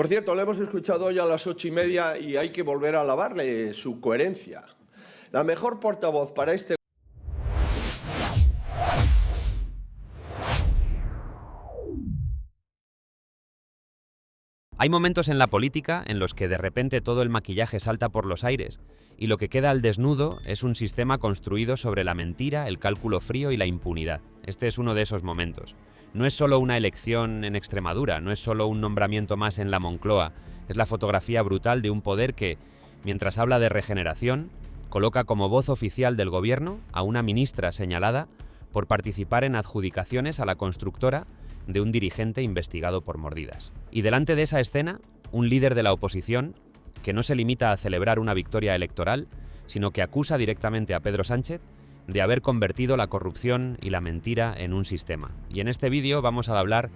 Por cierto, le hemos escuchado hoy a las 8:30 y hay que volver a alabarle su coherencia. La mejor portavoz para este... Hay momentos en la política en los que de repente todo el maquillaje salta por los aires y lo que queda al desnudo es un sistema construido sobre la mentira, el cálculo frío y la impunidad. Este es uno de esos momentos. No es solo una elección en Extremadura, no es solo un nombramiento más en la Moncloa, es la fotografía brutal de un poder que, mientras habla de regeneración, coloca como voz oficial del gobierno a una ministra señalada por participar en adjudicaciones a la constructora de un dirigente investigado por mordidas. Y delante de esa escena, un líder de la oposición que no se limita a celebrar una victoria electoral, sino que acusa directamente a Pedro Sánchez de haber convertido la corrupción y la mentira en un sistema. Y en este vídeo vamos a hablar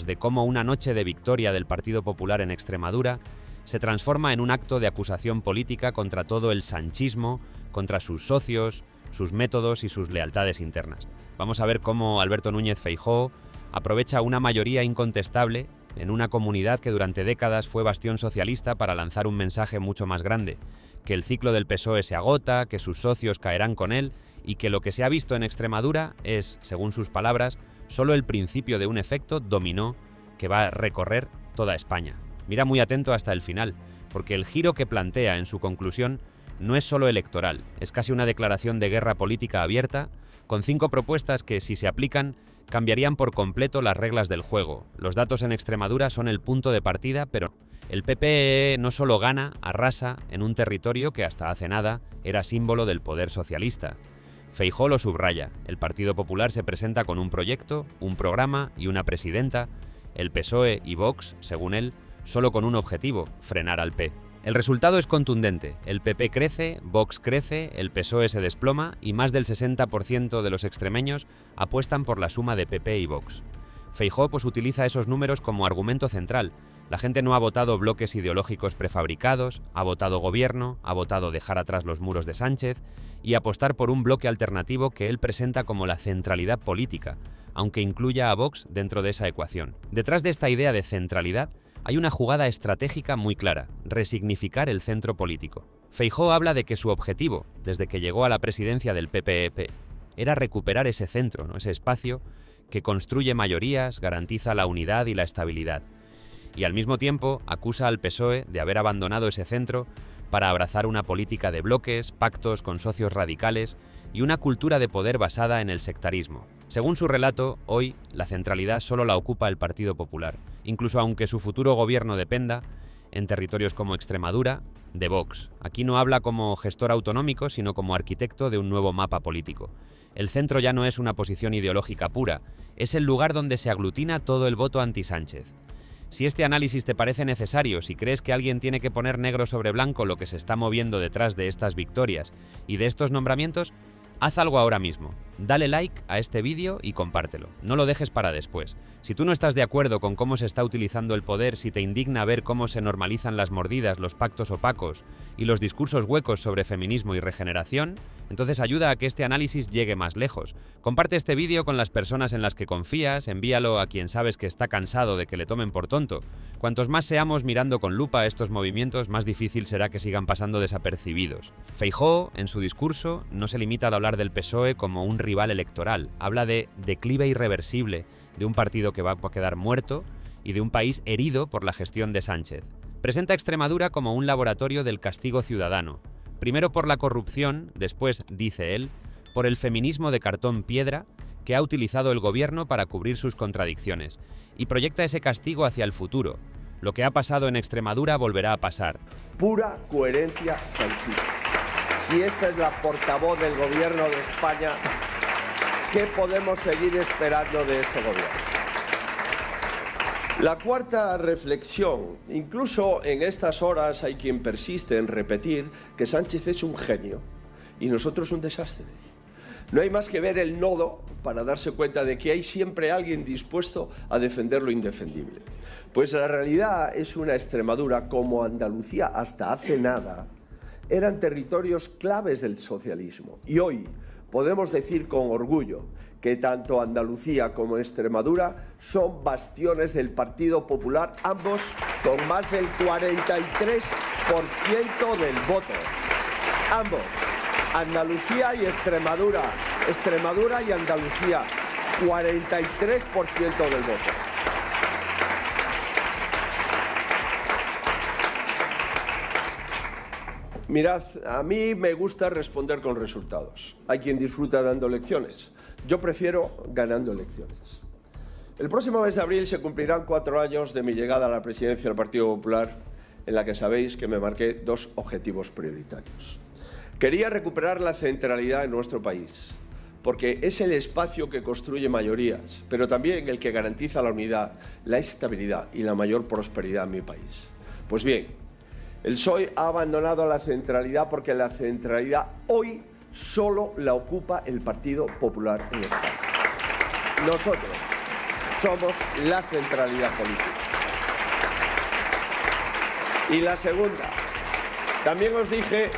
de cómo una noche de victoria del Partido Popular en Extremadura se transforma en un acto de acusación política contra todo el sanchismo, contra sus socios, sus métodos y sus lealtades internas. Vamos a ver cómo Alberto Núñez Feijóo aprovecha una mayoría incontestable en una comunidad que durante décadas fue bastión socialista para lanzar un mensaje mucho más grande, que el ciclo del PSOE se agota, que sus socios caerán con él y que lo que se ha visto en Extremadura es, según sus palabras, solo el principio de un efecto dominó que va a recorrer toda España. Mira muy atento hasta el final, porque el giro que plantea en su conclusión no es solo electoral, es casi una declaración de guerra política abierta, con 5 propuestas que, si se aplican, cambiarían por completo las reglas del juego. Los datos en Extremadura son el punto de partida, pero el PP no solo gana, arrasa en un territorio que hasta hace nada era símbolo del poder socialista. Feijóo lo subraya, el Partido Popular se presenta con un proyecto, un programa y una presidenta, el PSOE y Vox, según él, solo con un objetivo, frenar al P. El resultado es contundente, el PP crece, Vox crece, el PSOE se desploma y más del 60% de los extremeños apuestan por la suma de PP y Vox. Feijóo utiliza esos números como argumento central. La gente no ha votado bloques ideológicos prefabricados, ha votado gobierno, ha votado dejar atrás los muros de Sánchez y apostar por un bloque alternativo que él presenta como la centralidad política, aunque incluya a Vox dentro de esa ecuación. Detrás de esta idea de centralidad hay una jugada estratégica muy clara, resignificar el centro político. Feijóo habla de que su objetivo, desde que llegó a la presidencia del PPEP, era recuperar ese centro, ese espacio que construye mayorías, garantiza la unidad y la estabilidad. Y al mismo tiempo acusa al PSOE de haber abandonado ese centro para abrazar una política de bloques, pactos con socios radicales y una cultura de poder basada en el sectarismo. Según su relato, hoy la centralidad solo la ocupa el Partido Popular, incluso aunque su futuro gobierno dependa, en territorios como Extremadura, de Vox. Aquí no habla como gestor autonómico, sino como arquitecto de un nuevo mapa político. El centro ya no es una posición ideológica pura, es el lugar donde se aglutina todo el voto anti-Sánchez. Si este análisis te parece necesario, si crees que alguien tiene que poner negro sobre blanco lo que se está moviendo detrás de estas victorias y de estos nombramientos, haz algo ahora mismo. Dale like a este vídeo y compártelo. No lo dejes para después. Si tú no estás de acuerdo con cómo se está utilizando el poder, si te indigna ver cómo se normalizan las mordidas, los pactos opacos y los discursos huecos sobre feminismo y regeneración, entonces ayuda a que este análisis llegue más lejos. Comparte este vídeo con las personas en las que confías, envíalo a quien sabes que está cansado de que le tomen por tonto. Cuantos más seamos mirando con lupa estos movimientos, más difícil será que sigan pasando desapercibidos. Feijóo, en su discurso, no se limita a hablar del PSOE como un rival electoral. Habla de declive irreversible, de un partido que va a quedar muerto y de un país herido por la gestión de Sánchez. Presenta a Extremadura como un laboratorio del castigo ciudadano. Primero por la corrupción, después, dice él, por el feminismo de cartón piedra que ha utilizado el gobierno para cubrir sus contradicciones, y proyecta ese castigo hacia el futuro. Lo que ha pasado en Extremadura volverá a pasar. Pura coherencia sanchista. Si esta es la portavoz del gobierno de España, ¿qué podemos seguir esperando de este gobierno? La cuarta reflexión. Incluso en estas horas hay quien persiste en repetir que Sánchez es un genio y nosotros un desastre. No hay más que ver el nodo para darse cuenta de que hay siempre alguien dispuesto a defender lo indefendible. Pues la realidad es una Extremadura como Andalucía hasta hace nada eran territorios claves del socialismo y hoy, podemos decir con orgullo que tanto Andalucía como Extremadura son bastiones del Partido Popular, ambos con más del 43% del voto. Ambos, Andalucía y Extremadura, Extremadura y Andalucía, 43% del voto. Mirad, a mí me gusta responder con resultados. Hay quien disfruta dando lecciones. Yo prefiero ganando elecciones. El próximo mes de abril se cumplirán 4 años de mi llegada a la presidencia del Partido Popular, en la que sabéis que me marqué 2 objetivos prioritarios. Quería recuperar la centralidad en nuestro país, porque es el espacio que construye mayorías, pero también el que garantiza la unidad, la estabilidad y la mayor prosperidad en mi país. Pues bien, el PSOE ha abandonado la centralidad porque la centralidad hoy solo la ocupa el Partido Popular en España. Nosotros somos la centralidad política. Y la segunda, también os dije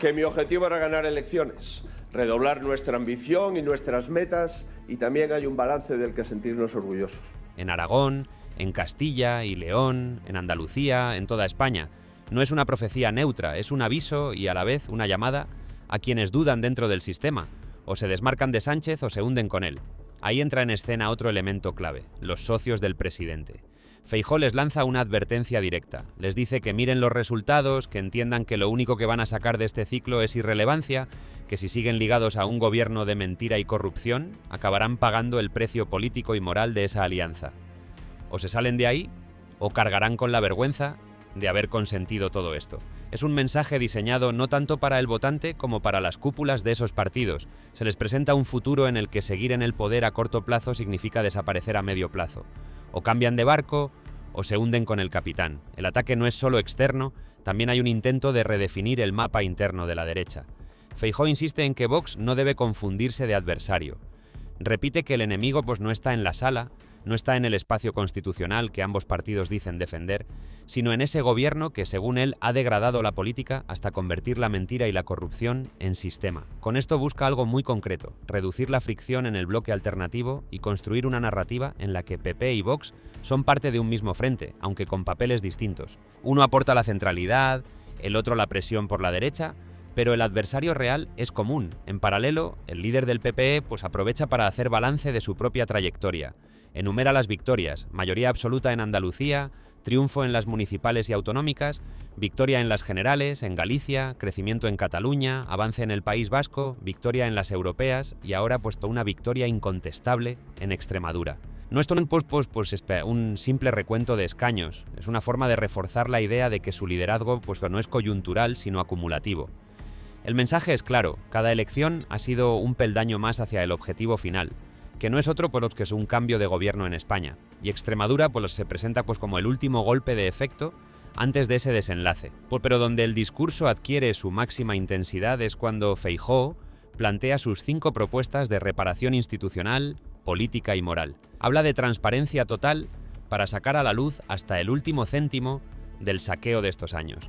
que mi objetivo era ganar elecciones, redoblar nuestra ambición y nuestras metas, y también hay un balance del que sentirnos orgullosos. En Aragón, en Castilla y León, en Andalucía, en toda España. No es una profecía neutra, es un aviso y a la vez una llamada a quienes dudan dentro del sistema, o se desmarcan de Sánchez o se hunden con él. Ahí entra en escena otro elemento clave, los socios del presidente. Feijóo les lanza una advertencia directa, les dice que miren los resultados, que entiendan que lo único que van a sacar de este ciclo es irrelevancia, que si siguen ligados a un gobierno de mentira y corrupción, acabarán pagando el precio político y moral de esa alianza. O se salen de ahí, o cargarán con la vergüenza de haber consentido todo esto. Es un mensaje diseñado no tanto para el votante como para las cúpulas de esos partidos. Se les presenta un futuro en el que seguir en el poder a corto plazo significa desaparecer a medio plazo. O cambian de barco o se hunden con el capitán. El ataque no es solo externo, también hay un intento de redefinir el mapa interno de la derecha. Feijóo insiste en que Vox no debe confundirse de adversario. Repite que el enemigo no está en la sala, no está en el espacio constitucional que ambos partidos dicen defender, sino en ese gobierno que, según él, ha degradado la política hasta convertir la mentira y la corrupción en sistema. Con esto busca algo muy concreto, reducir la fricción en el bloque alternativo y construir una narrativa en la que PP y Vox son parte de un mismo frente, aunque con papeles distintos. Uno aporta la centralidad, el otro la presión por la derecha, pero el adversario real es común. En paralelo, el líder del PP aprovecha para hacer balance de su propia trayectoria. Enumera las victorias, mayoría absoluta en Andalucía, triunfo en las municipales y autonómicas, victoria en las generales, en Galicia, crecimiento en Cataluña, avance en el País Vasco, victoria en las europeas y ahora una victoria incontestable en Extremadura. No es un simple recuento de escaños, es una forma de reforzar la idea de que su liderazgo no es coyuntural sino acumulativo. El mensaje es claro, cada elección ha sido un peldaño más hacia el objetivo final, que no es otro que es un cambio de gobierno en España, y Extremadura se presenta como el último golpe de efecto antes de ese desenlace. Pero donde el discurso adquiere su máxima intensidad es cuando Feijóo plantea sus 5 propuestas de reparación institucional, política y moral. Habla de transparencia total para sacar a la luz hasta el último céntimo del saqueo de estos años.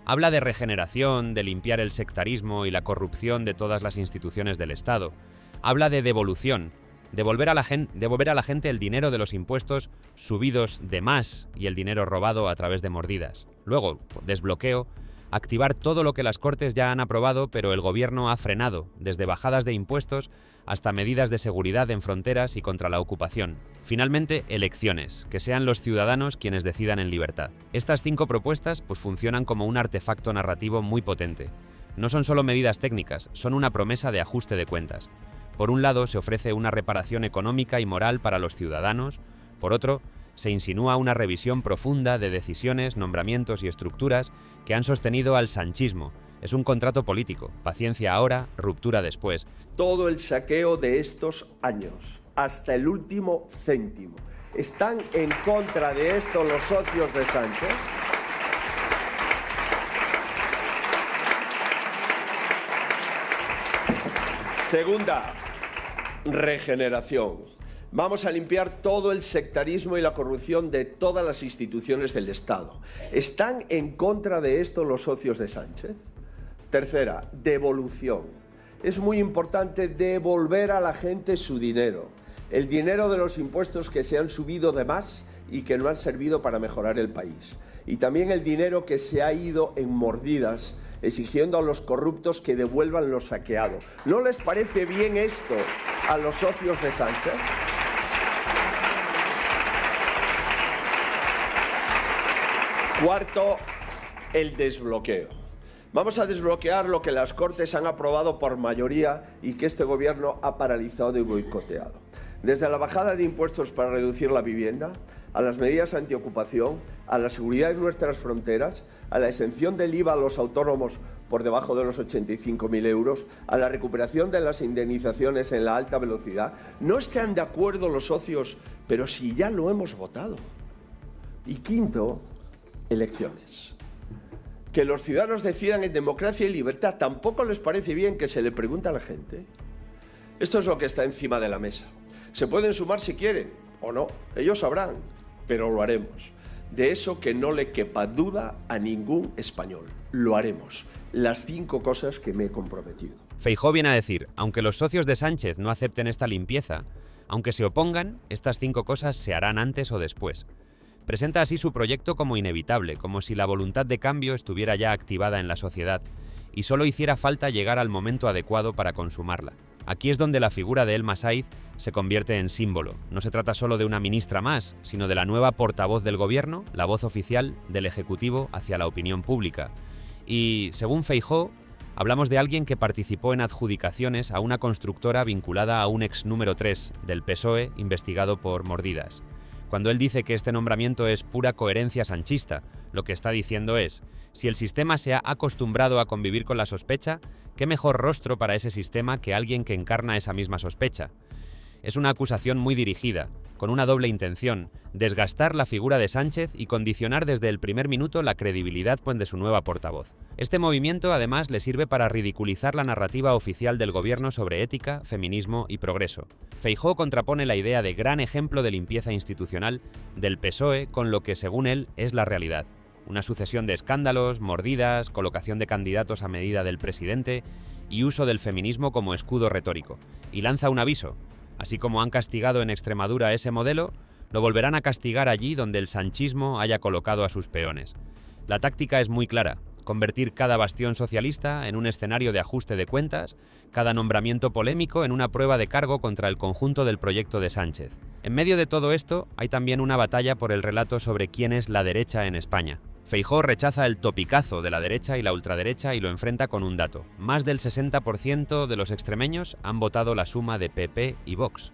Habla de regeneración, de limpiar el sectarismo y la corrupción de todas las instituciones del Estado. Habla de devolución, devolver a la gente el dinero de los impuestos subidos de más y el dinero robado a través de mordidas. Luego, desbloqueo, activar todo lo que las Cortes ya han aprobado pero el gobierno ha frenado, desde bajadas de impuestos hasta medidas de seguridad en fronteras y contra la ocupación. Finalmente, elecciones, que sean los ciudadanos quienes decidan en libertad. Estas 5 propuestas funcionan como un artefacto narrativo muy potente. No son solo medidas técnicas, son una promesa de ajuste de cuentas. Por un lado, se ofrece una reparación económica y moral para los ciudadanos. Por otro, se insinúa una revisión profunda de decisiones, nombramientos y estructuras que han sostenido al sanchismo. Es un contrato político, paciencia ahora, ruptura después. Todo el saqueo de estos años, hasta el último céntimo. ¿Están en contra de esto los socios de Sánchez? Segunda, regeneración. Vamos a limpiar todo el sectarismo y la corrupción de todas las instituciones del Estado. ¿Están en contra de esto los socios de Sánchez? Tercera, devolución. es muy importante devolver a la gente su dinero, el dinero de los impuestos que se han subido de más y que no han servido para mejorar el país. Y también el dinero que se ha ido en mordidas, exigiendo a los corruptos que devuelvan lo saqueado. ¿No les parece bien esto a los socios de Sánchez? Cuarto, el desbloqueo. Vamos a desbloquear lo que las Cortes han aprobado por mayoría y que este Gobierno ha paralizado y boicoteado. Desde la bajada de impuestos para reducir la vivienda, a las medidas antiocupación, a la seguridad en nuestras fronteras, a la exención del IVA a los autónomos por debajo de los 85.000 euros, a la recuperación de las indemnizaciones en la alta velocidad. No están de acuerdo los socios, pero si ya lo hemos votado. Y quinto, elecciones. Que los ciudadanos decidan en democracia y libertad. ¿Tampoco les parece bien que se le pregunte a la gente? Esto es lo que está encima de la mesa. Se pueden sumar si quieren o no, ellos sabrán, pero lo haremos. De eso que no le quepa duda a ningún español. Lo haremos. Las 5 cosas que me he comprometido. Feijóo viene a decir, aunque los socios de Sánchez no acepten esta limpieza, aunque se opongan, estas 5 cosas se harán antes o después. Presenta así su proyecto como inevitable, como si la voluntad de cambio estuviera ya activada en la sociedad y solo hiciera falta llegar al momento adecuado para consumarla. Aquí es donde la figura de Elma Saiz se convierte en símbolo. No se trata solo de una ministra más, sino de la nueva portavoz del Gobierno, la voz oficial del Ejecutivo hacia la opinión pública. Y, según Feijóo, hablamos de alguien que participó en adjudicaciones a una constructora vinculada a un ex número 3 del PSOE investigado por mordidas. Cuando él dice que este nombramiento es pura coherencia sanchista, lo que está diciendo es, si el sistema se ha acostumbrado a convivir con la sospecha, ¿qué mejor rostro para ese sistema que alguien que encarna esa misma sospecha? Es una acusación muy dirigida, con una doble intención, desgastar la figura de Sánchez y condicionar desde el primer minuto la credibilidad de su nueva portavoz. Este movimiento además le sirve para ridiculizar la narrativa oficial del gobierno sobre ética, feminismo y progreso. Feijóo contrapone la idea de gran ejemplo de limpieza institucional del PSOE con lo que, según él, es la realidad. Una sucesión de escándalos, mordidas, colocación de candidatos a medida del presidente y uso del feminismo como escudo retórico. Y lanza un aviso. Así como han castigado en Extremadura ese modelo, lo volverán a castigar allí donde el sanchismo haya colocado a sus peones. La táctica es muy clara, convertir cada bastión socialista en un escenario de ajuste de cuentas, cada nombramiento polémico en una prueba de cargo contra el conjunto del proyecto de Sánchez. En medio de todo esto, hay también una batalla por el relato sobre quién es la derecha en España. Feijóo rechaza el topicazo de la derecha y la ultraderecha y lo enfrenta con un dato. Más del 60% de los extremeños han votado la suma de PP y Vox.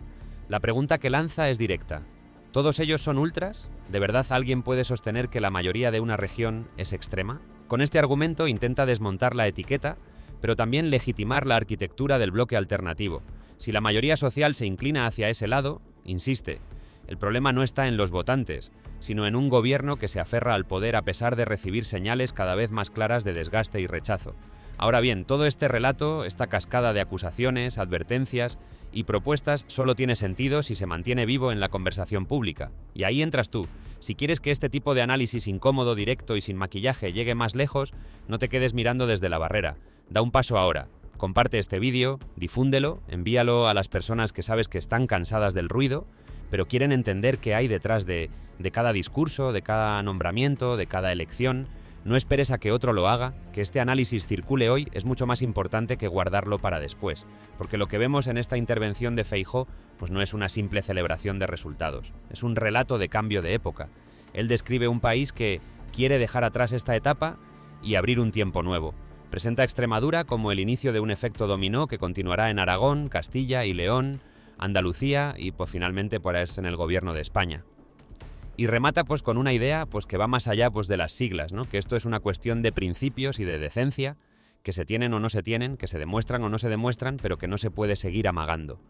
La pregunta que lanza es directa. ¿Todos ellos son ultras? ¿De verdad alguien puede sostener que la mayoría de una región es extrema? Con este argumento intenta desmontar la etiqueta, pero también legitimar la arquitectura del bloque alternativo. Si la mayoría social se inclina hacia ese lado, insiste, el problema no está en los votantes, sino en un gobierno que se aferra al poder a pesar de recibir señales cada vez más claras de desgaste y rechazo. Ahora bien, todo este relato, esta cascada de acusaciones, advertencias y propuestas solo tiene sentido si se mantiene vivo en la conversación pública. Y ahí entras tú. Si quieres que este tipo de análisis incómodo, directo y sin maquillaje llegue más lejos, no te quedes mirando desde la barrera. Da un paso ahora. Comparte este vídeo, difúndelo, envíalo a las personas que sabes que están cansadas del ruido, pero quieren entender qué hay detrás de cada discurso, de cada nombramiento, de cada elección. No esperes a que otro lo haga, que este análisis circule hoy es mucho más importante que guardarlo para después, porque lo que vemos en esta intervención de Feijóo pues no es una simple celebración de resultados, es un relato de cambio de época. Él describe un país que quiere dejar atrás esta etapa y abrir un tiempo nuevo. Presenta a Extremadura como el inicio de un efecto dominó que continuará en Aragón, Castilla y León, Andalucía y pues finalmente ponerse en el gobierno de España. Y remata pues con una idea pues que va más allá pues de las siglas, ¿no? Que esto es una cuestión de principios y de decencia, que se tienen o no se tienen, que se demuestran o no se demuestran, pero que no se puede seguir amagando.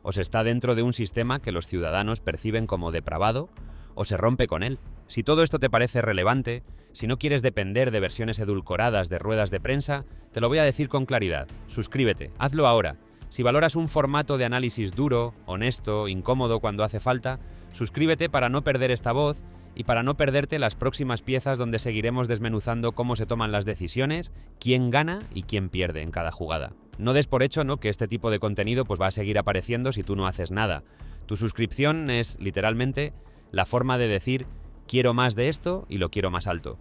O se está dentro de un sistema que los ciudadanos perciben como depravado, o se rompe con él. Si todo esto te parece relevante, si no quieres depender de versiones edulcoradas de ruedas de prensa, te lo voy a decir con claridad. Suscríbete, hazlo ahora. Si valoras un formato de análisis duro, honesto, incómodo cuando hace falta, suscríbete para no perder esta voz y para no perderte las próximas piezas donde seguiremos desmenuzando cómo se toman las decisiones, quién gana y quién pierde en cada jugada. No des por hecho, ¿no?, que este tipo de contenido pues va a seguir apareciendo si tú no haces nada. Tu suscripción es literalmente la forma de decir quiero más de esto y lo quiero más alto.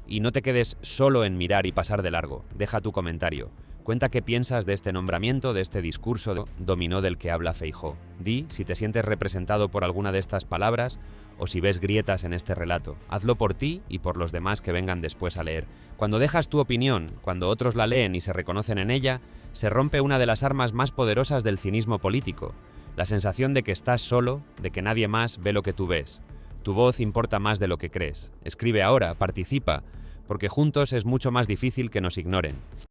Y no te quedes solo en mirar y pasar de largo. Deja tu comentario. Cuenta qué piensas de este nombramiento, de este discurso dominó del que habla Feijóo. Di si te sientes representado por alguna de estas palabras o si ves grietas en este relato. Hazlo por ti y por los demás que vengan después a leer. Cuando dejas tu opinión, cuando otros la leen y se reconocen en ella, se rompe una de las armas más poderosas del cinismo político. La sensación de que estás solo, de que nadie más ve lo que tú ves. Tu voz importa más de lo que crees. Escribe ahora, participa, porque juntos es mucho más difícil que nos ignoren.